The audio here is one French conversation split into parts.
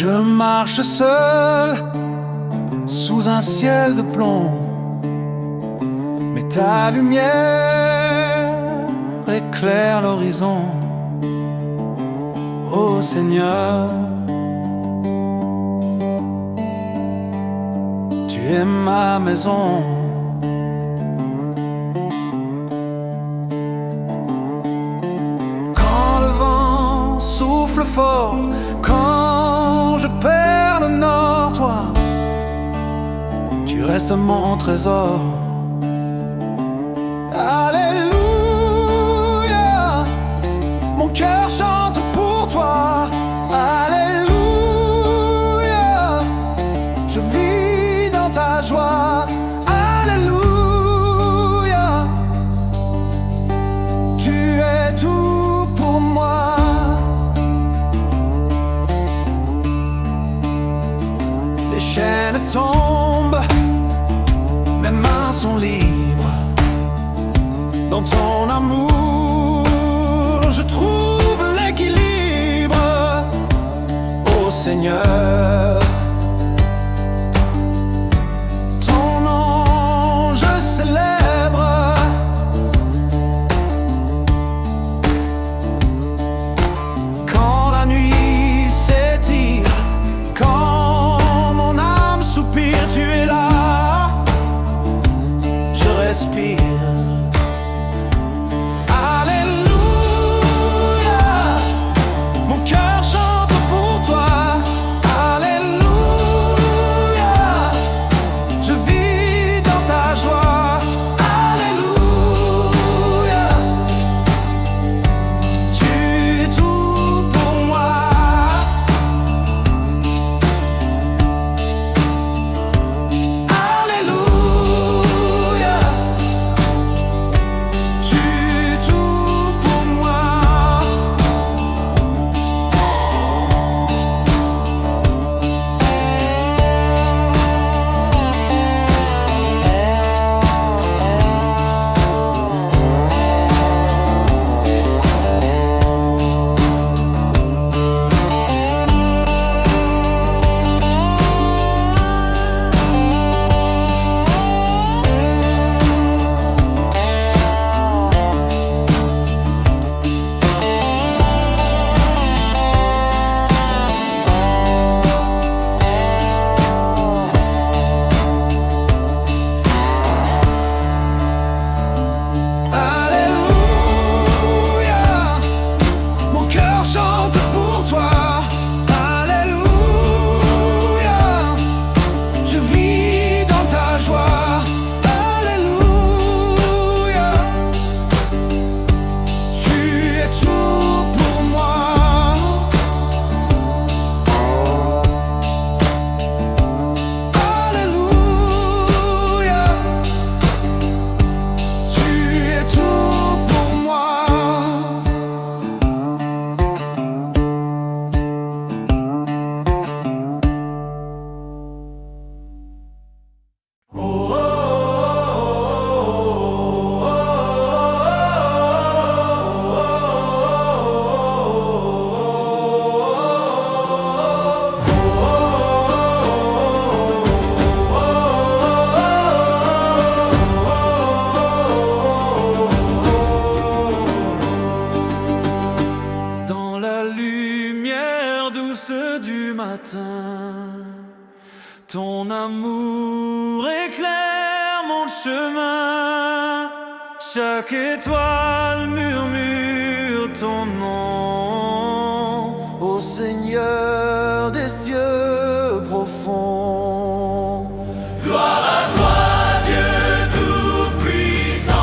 Je marche seul sous un ciel de plomb, mais ta lumière éclaire l'horizon. Ô Seigneur, tu es ma maison. Quand le vent souffle fort, quand je perds le nord, toi, tu restes mon trésor. Alléluia, mon cœur chante pour toi. Alléluia, je vis dans ta joie. Alléluia, tu es tout pour moi. Les chaînes tombent, mes mains sont libres. Dans ton amour, je trouve l'équilibre. Ô Seigneur, ton nom je célèbre. Quand la nuit s'étire, quand mon âme soupire, tu es là, je respire. Ton amour éclaire mon chemin. Chaque étoile murmure ton nom. Ô Seigneur des cieux profonds, Gloire à toi, Dieu tout-puissant.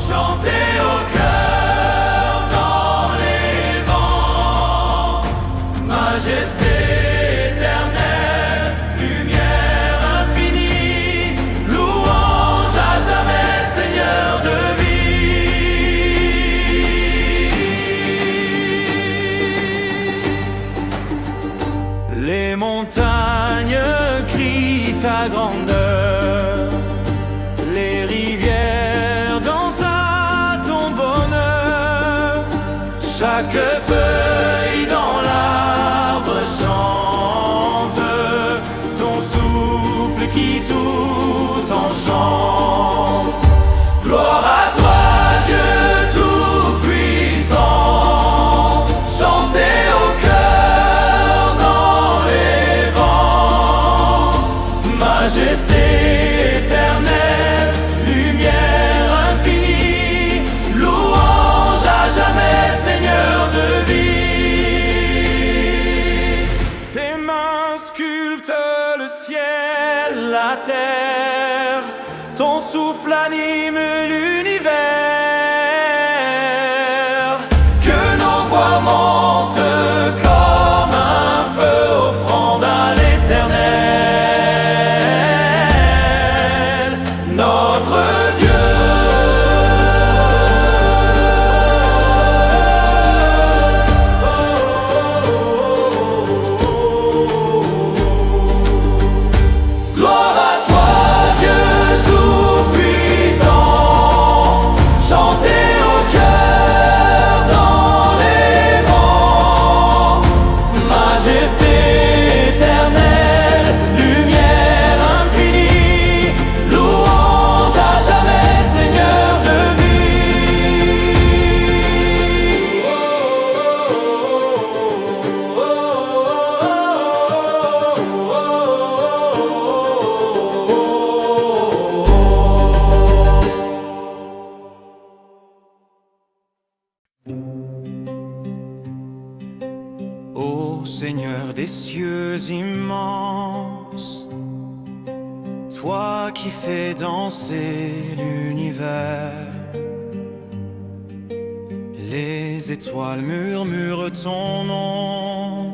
Chantez au cœur dans les vents. Majesté souffle anime l'univers. Que nos voix montent comme un feu, offrande à l'Éternel, notre Dieu. Gloire à toi, Dieu tout-puissant, chantez au cœur dans les vents. Majesté éternelle, lumière infinie, louange à jamais, Seigneur de Ô Seigneur des cieux immenses, toi qui fais danser l'univers, les étoiles murmurent ton nom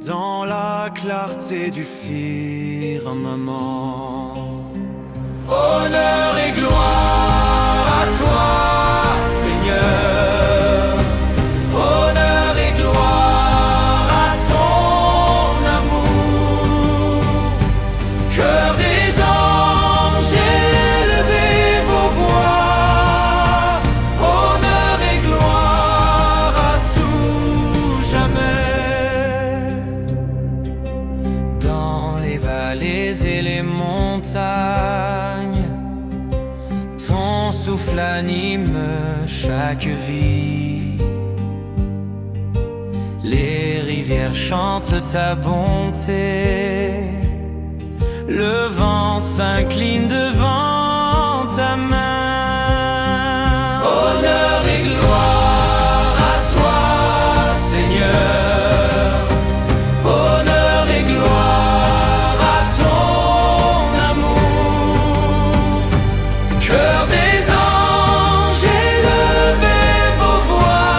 dans la clarté du firmament. Honneur et gloire à toi, Seigneur. Honneur et gloire à ton amour. Chœur des anges, élevez vos voix. Honneur et gloire à tout jamais. Dans les vallées et les montagnes, ton souffle anime chaque vie. Les rivières chantent ta bonté, le vent s'incline devant ta main. Honneur et gloire à toi, Seigneur. Honneur et gloire à ton amour. Chœur des anges, élevez vos voix.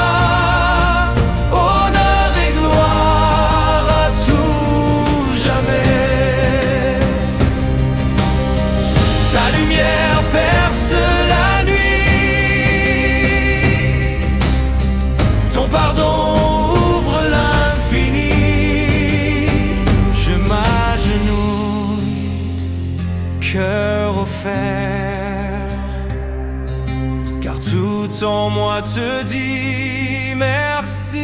Honneur et gloire à tout jamais. Ta lumière perce la nuit. Ton pardon ouvre l'infini. Je m'agenouille, cœur offert, car tout en moi te dit merci.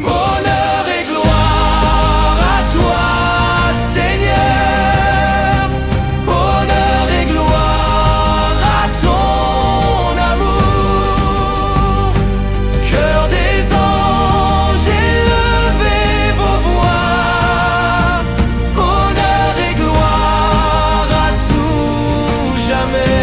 Honneur et gloire à toi, Seigneur. Honneur et gloire à ton amour. Chœur des anges, élevez vos voix. Honneur et gloire à tout jamais.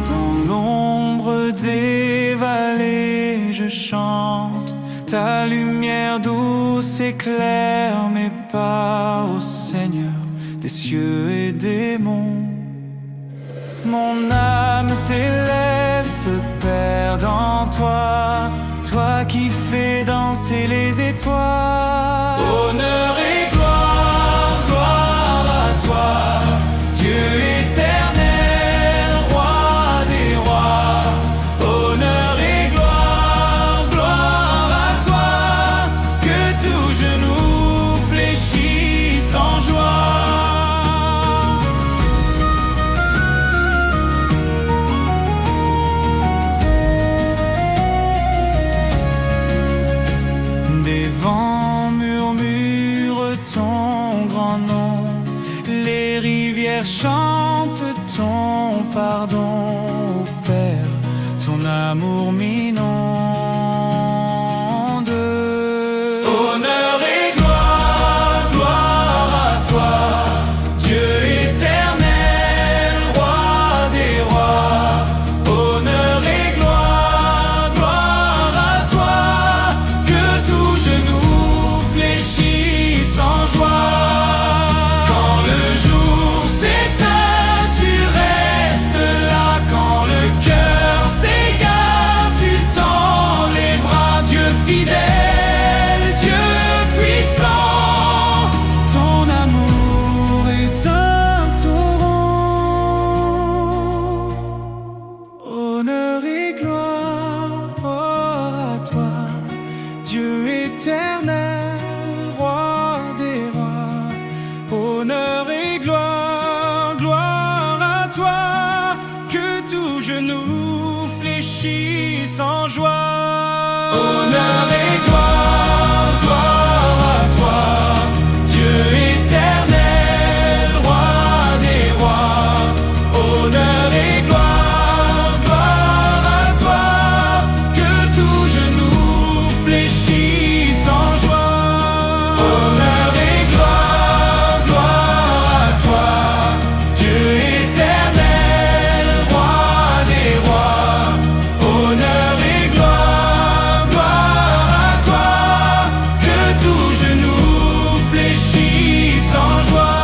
Dans l'ombre des vallées, je chante. Ta lumière douce éclaire mes pas, ô Seigneur, des cieux et des monts. Mon âme s'élève, se perd en toi, toi qui fais danser les étoiles. Honneur et gloire, gloire à toi, Dieu éternel, roi des rois. Honneur et gloire, gloire à toi, que tout genou fléchisse en joie. Des vents amour m'inonde. Honneur et gloire, gloire à toi, Dieu éternel, roi des rois. Honneur et gloire, gloire à toi, que tout genou fléchisse en joie. Quand le jour s'éteint, tu restes là. Quand le cœur s'égare, tu tends les bras. Dieu fidèle, Dieu puissant, Ton amour est un torrent. Honneur et gloire à toi, Dieu éternel, roi des rois. Honneur et gloire, gloire à toi, que tout genou fléchisse en joie. honneur et gloire, gloire à toi, Dieu éternel, roi des rois. Honneur et gloire, gloire à toi, que tout genou fléchisse en joie. Honneur et gloire, gloire à toi, Dieu éternel, roi des rois. Honneur et gloire, gloire à toi, que tout genou fléchisse en joie.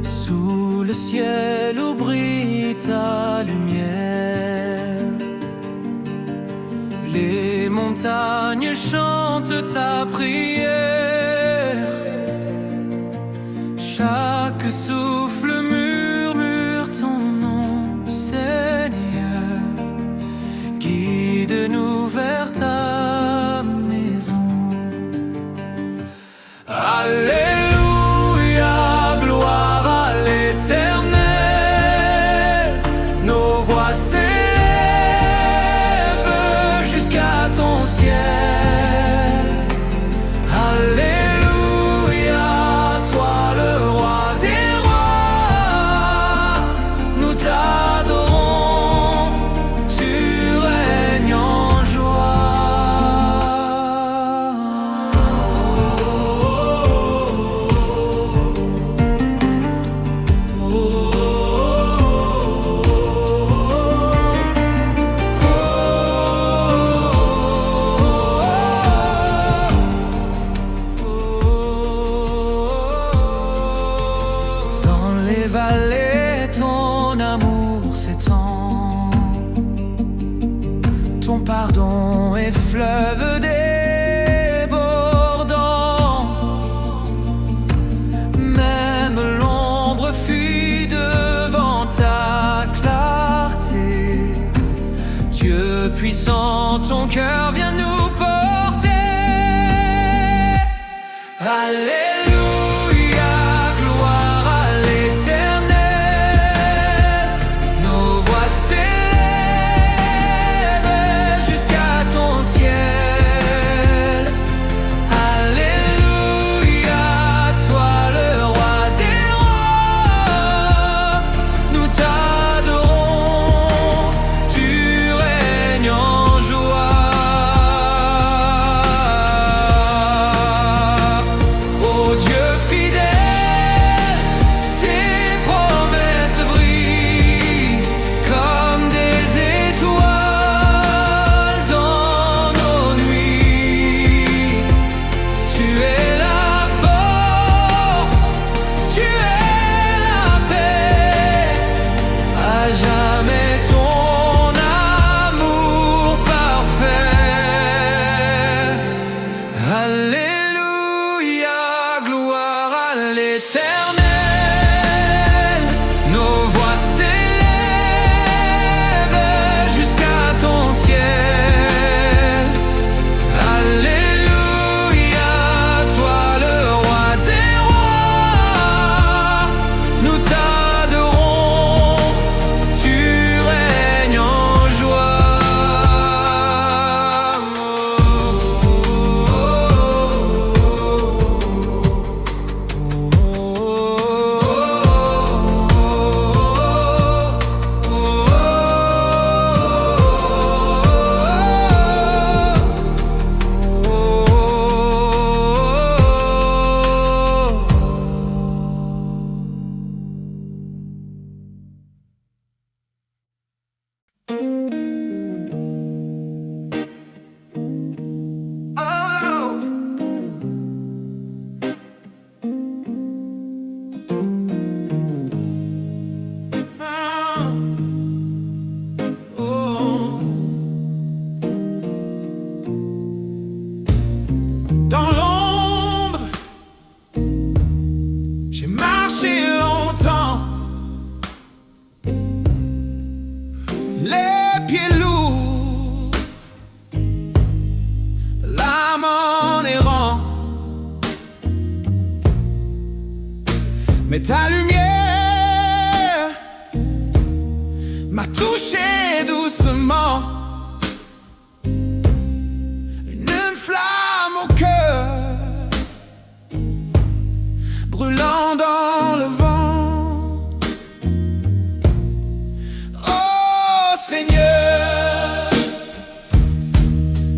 Sous le ciel où brille ta lumière, les montagnes chantent ta prière. Chaque souffle murmure ton nom, Seigneur. Guide-nous vers ta maison. Alléluia, gloire à l'Éternel. Nos voix s'élèvent jusqu'à ton ciel. Alléluia, toi le roi des rois. Nous t'adorons, tu règnes en Dans les vallées, ton amour s'étend. Ton pardon est fleuve débordant. Même l'ombre fuit devant ta clarté. Dieu puissant, ton cœur vient nous porter. Alléluia, gloire à l'Éternel. Nos voix s'élèvent jusqu'à ton ciel. Alléluia, toi le roi des rois. Nous t'adorons, tu règnes en joie. Oh Mais ta lumière m'a touché doucement, une flamme au cœur, brûlant dans le vent. Oh Seigneur,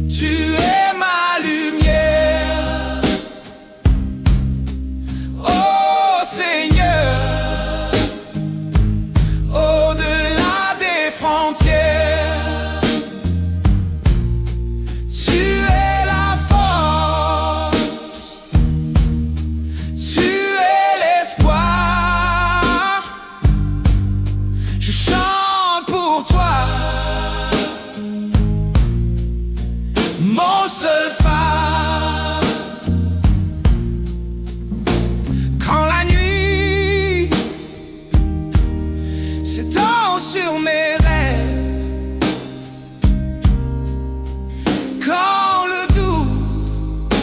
tu es ma lumière. Oh Seigneur, au-delà des frontières, tu es la force, tu es l'espoir. Je chante pour toi, mon seul phare. Quand la nuit s'étend sur mes rêves, quand le doute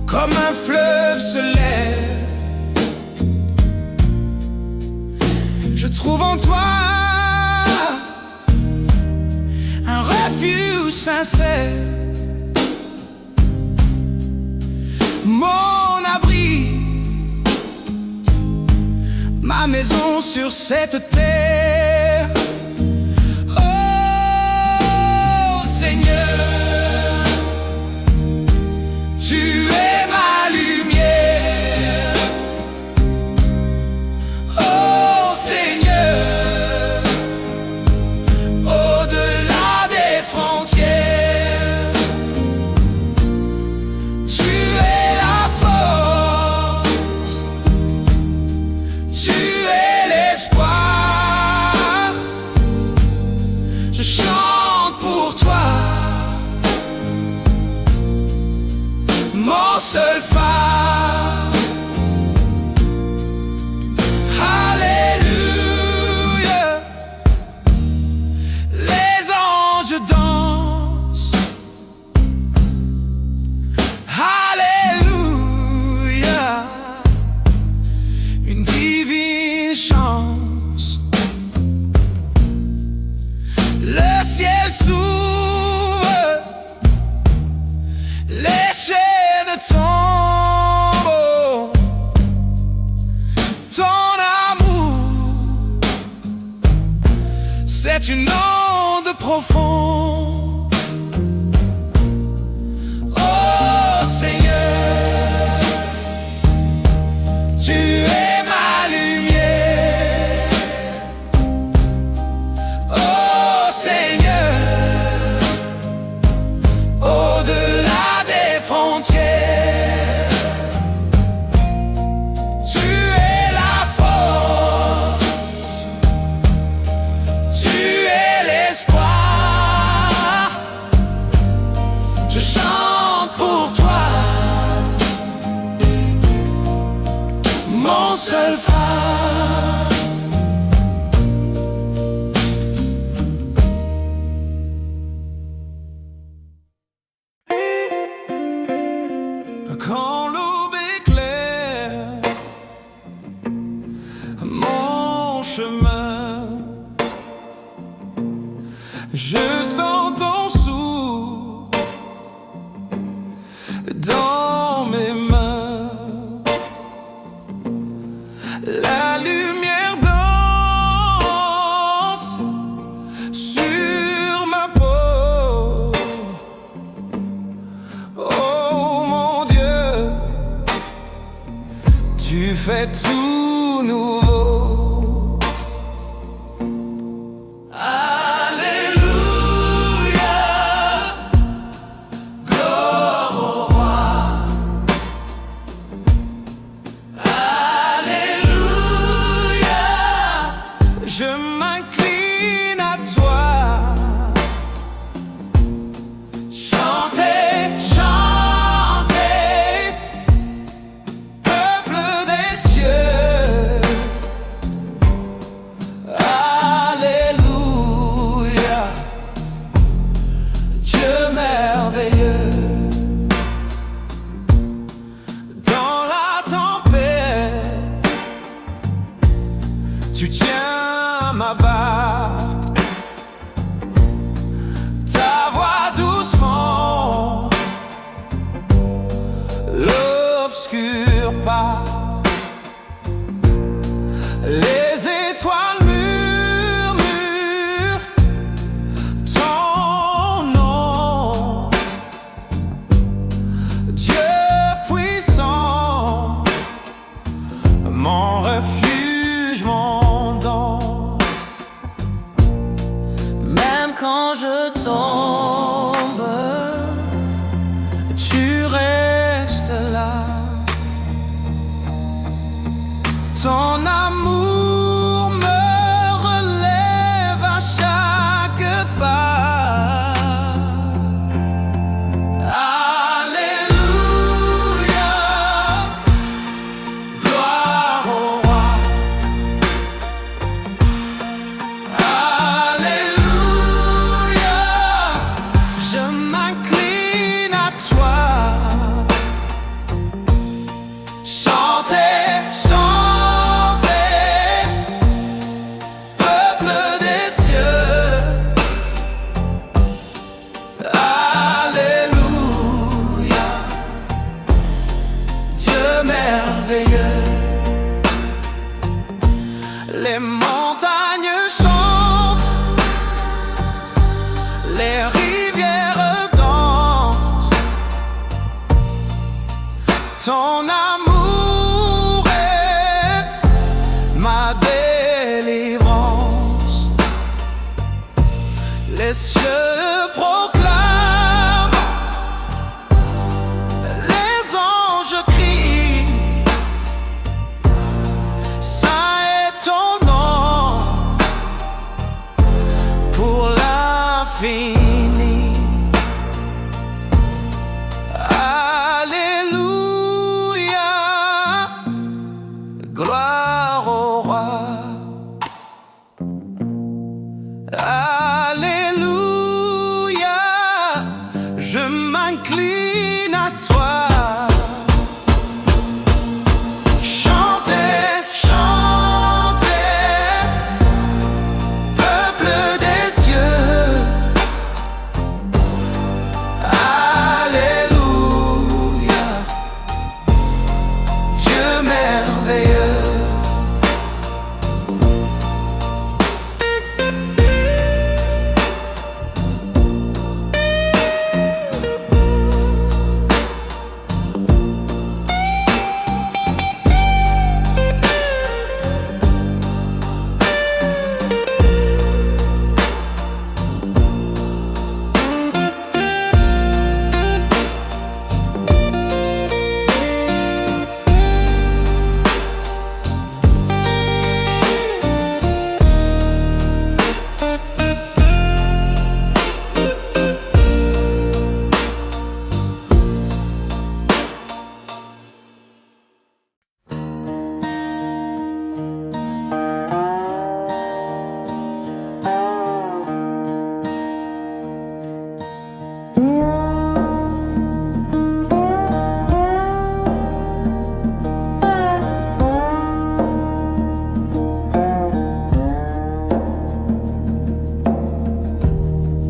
comme un fleuve se lève, je trouve en toi un refuge sincère, mon abri, ma maison sur cette terre. Oh Seigneur, tu es ma lumière. Oh Seigneur, au-delà des frontières, tu es la force, tu es l'espoir. Je chante pour toi, mon seul phare. Alléluia, les anges dansent. Alléluia, une divine chance. Le ciel s'ouvre, les chaînes tombent. Ton amour, c'est une onde profonde. Oh Seigneur, tu es ma lumière. Oh Seigneur, au-delà des frontières, tu es la force, tu es l'espoir. Je chante pour toi, mon seul phare. Quand l'aube éclaire mon chemin, je sens ton souffle dans mes mains. La lumière danse sur ma peau. Oh mon Dieu, tu fais tout nouveau. Alléluia, gloire au roi. Alléluia, je m'incline à toi. Chantez, chantez, peuple des cieux. tombe, tu restes là. Ton amour me relève à chaque pas. Alléluia, gloire au roi. Alléluia, je m'incline à toi. Chantez, chantez, peuple des cieux. Alléluia, Dieu merveilleux. Les montagnes chantent, les rivières dansent. Ton amour est ma délivrance. Les cieux proclament, les anges crient. Saint est ton nom pour l'infini. Alléluia, gloire au roi. Alléluia, je m'incline à toi. Chantez, chantez, peuple des cieux. Alléluia, Dieu merveilleux.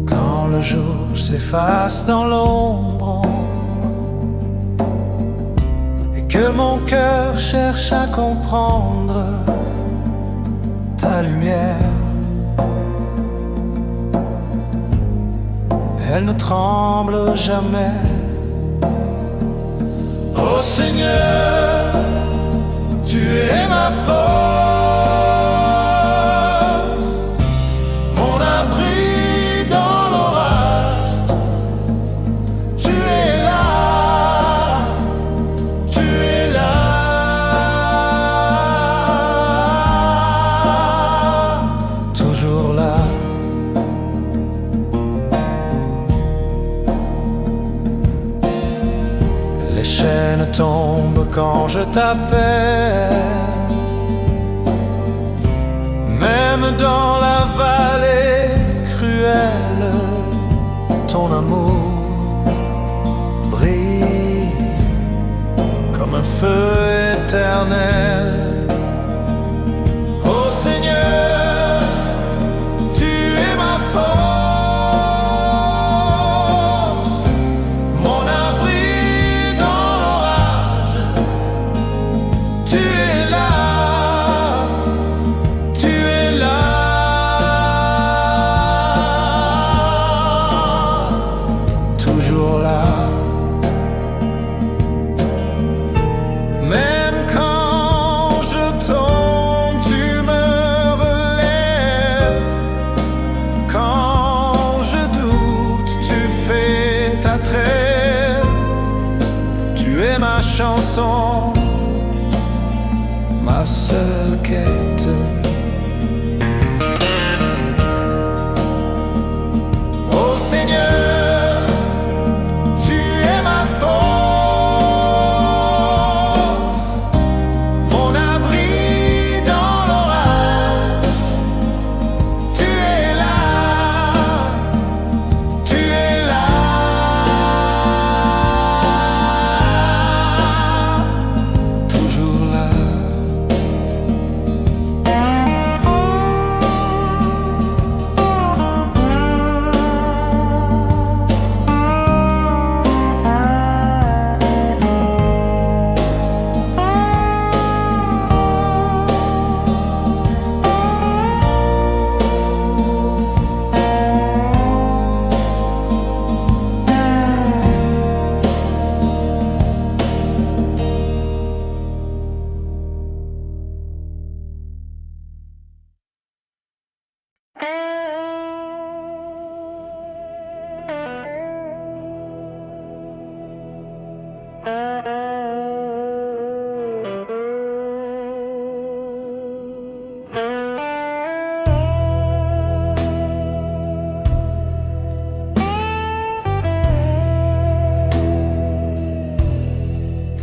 Quand le jour s'efface dans l'ombre et que mon cœur cherche à comprendre ta lumière, elle ne tremble jamais. Ô Seigneur, tu es ma force, mon abri dans l'orage. Tu es là, tu es là. Toujours là. Les chaînes tombent quand je t'appelle. Même dans la vallée cruelle, ton amour brille comme un feu éternel. Ô Seigneur, tu es ma force, mon abri dans l'orage. Tu es là, tu es là. Toujours là. Même quand la trêve, tu es ma chanson, ma seule quête. Ô Seigneur, tu es ma force, mon abri dans l'orage. Tu es là, tu es là, toujours là.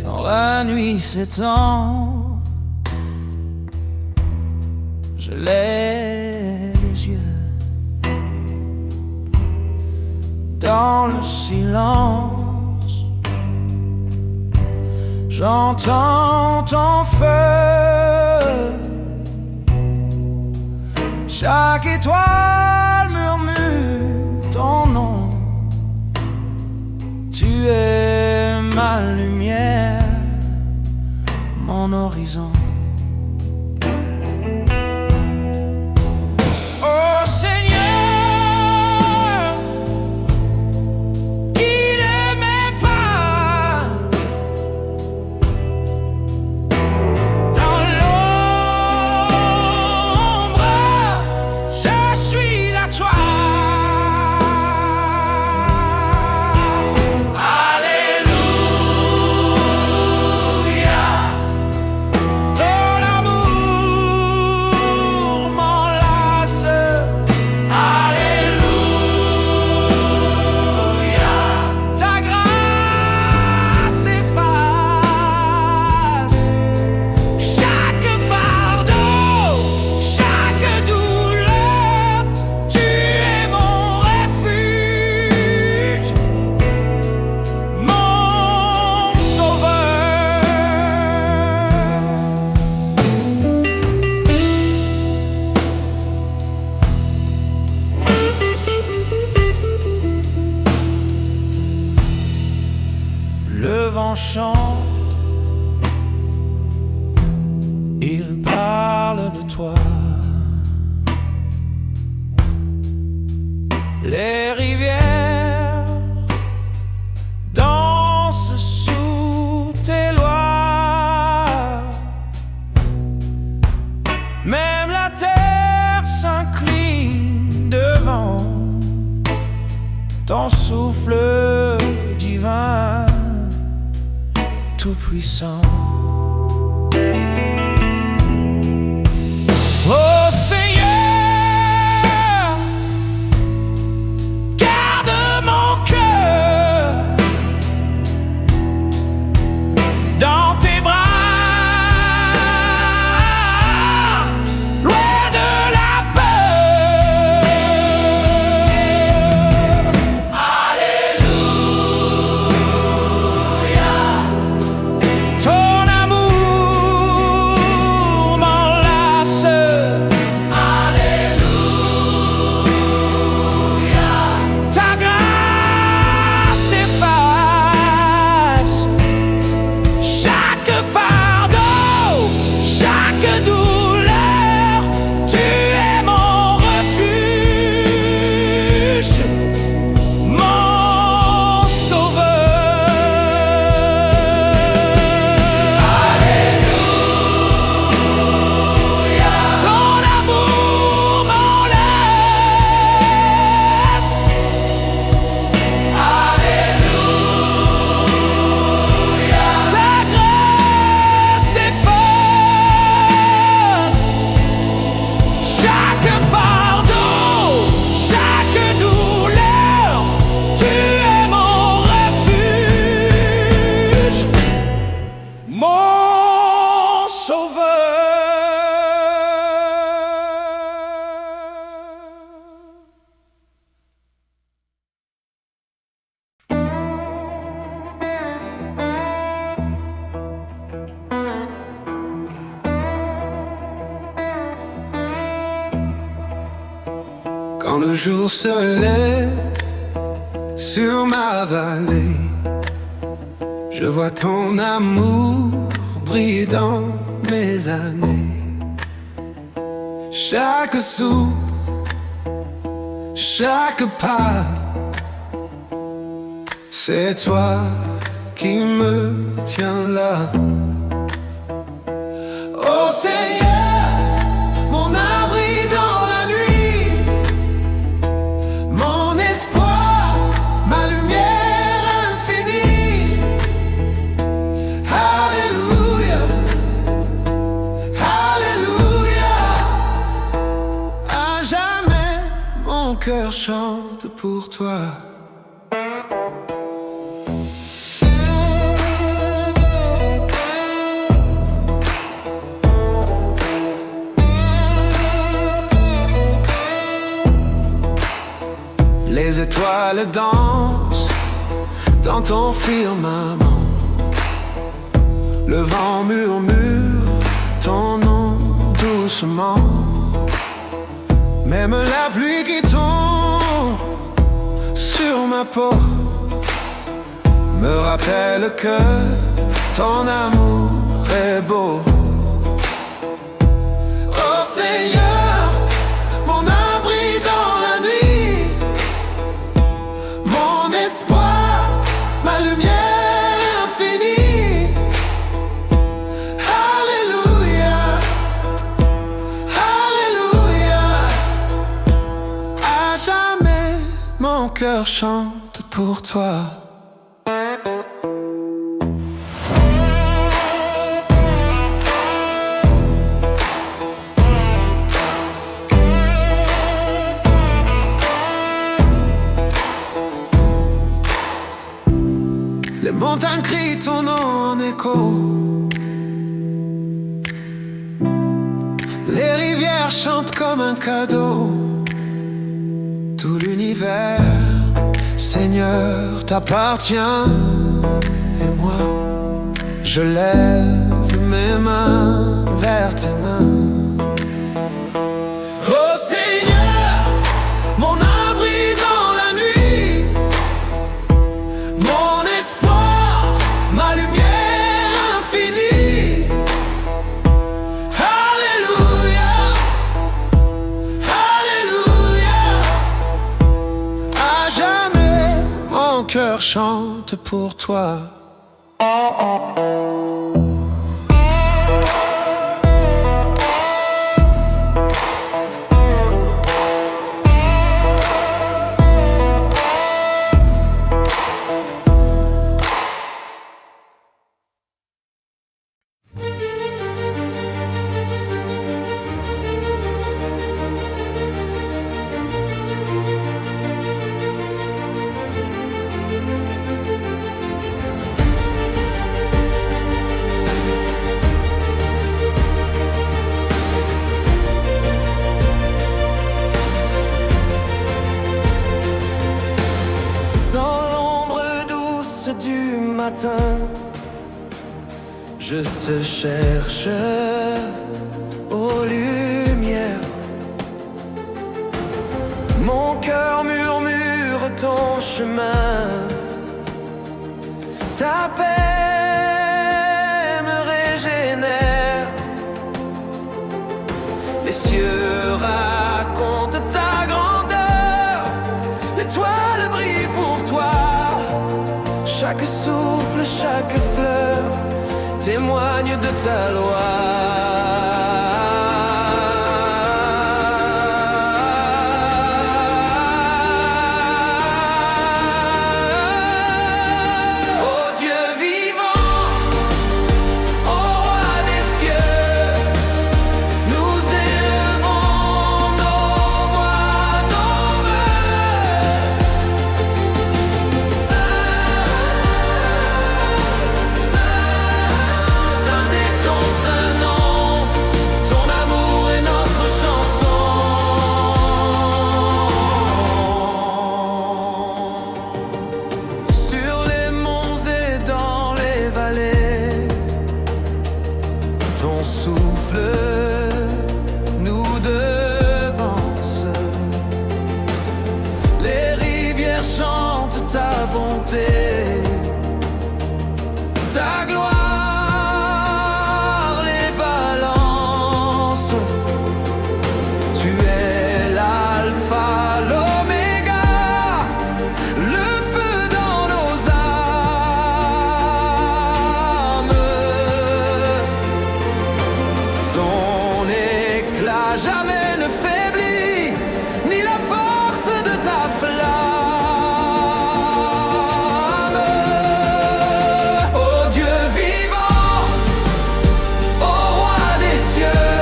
Quand la nuit s'étend, je lève les yeux dans le silence. J'entends ton feu, chaque étoile murmure ton nom. Tu es ma lumière, mon horizon. Oh Seigneur, guide mes pas dans l'ombre, je suis à toi. Le vent chante, il parle de toi. Les rivières dansent sous tes lois. Même la terre s'incline devant ton souffle divin, tout-puissant. Oh Seigneur, garde mon cœur dans tes bras, loin de la peur. Alléluia, ton amour Quand le jour se lève sur ma vallée, je vois ton amour briller dans mes années. Chaque souffle, chaque pas, c'est toi qui me tiens là. Oh Seigneur, mon abri dans la nuit, mon espoir, ma lumière infinie. Alléluia, Alléluia. À jamais mon cœur chante pour toi. Les étoiles dansent dans ton firmament. Le vent murmure ton nom doucement. Même la pluie qui tombe sur ma peau me rappelle que ton amour est beau. Oh Seigneur, mon abri dans la nuit, mon espoir, ma lumière infinie. Alléluia, Alléluia. À jamais mon cœur chante pour toi. Les montagnes crient ton nom en écho. Les rivières chantent comme un cadeau. Tout l'univers, Seigneur, t'appartient. Et moi, je lève mes mains vers tes mains. Oh Seigneur, mon abri dans la nuit, mon espoir, ma lumière infinie. Alléluia, Alléluia. À jamais mon cœur chante pour toi. Du matin, je te cherche aux lumières. Mon cœur murmure ton chemin. Ta paix me régénère. Les cieux racontent ta grandeur. L'étoile brille pour toi. Chaque souffle, chaque fleur témoigne de ta loi. Oh Dieu vivant, ô roi des cieux, nous élevons nos voix, nos vœux. Saint est ton saint nom. bonté, ta gloire les balance. Tu es l'alpha, l'oméga, le feu dans nos âmes. Ton éclat jamais ne faiblit, ni la force de ta flamme. Ô Dieu vivant, ô roi des cieux,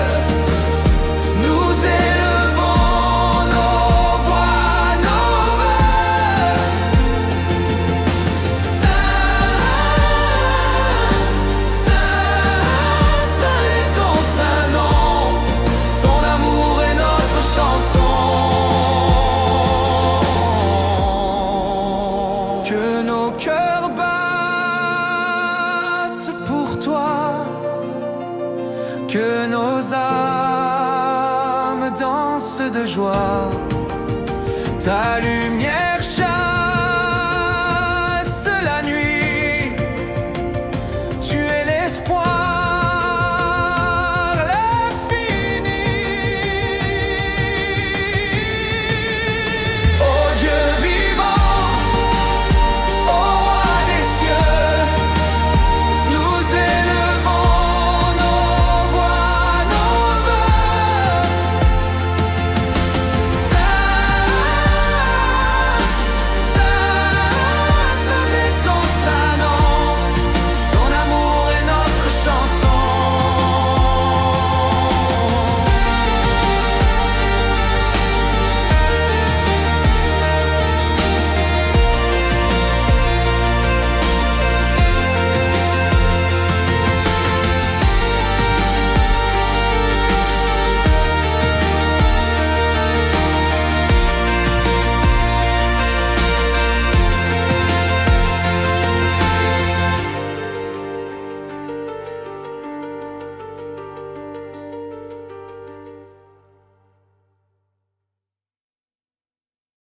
nous élevons nos voix, nos vœux. Saint, Saint, Saint est ton saint nom, ton amour est notre chanson. Que nos cœurs battent pour toi, que nos âmes dansent de joie. Ta lumière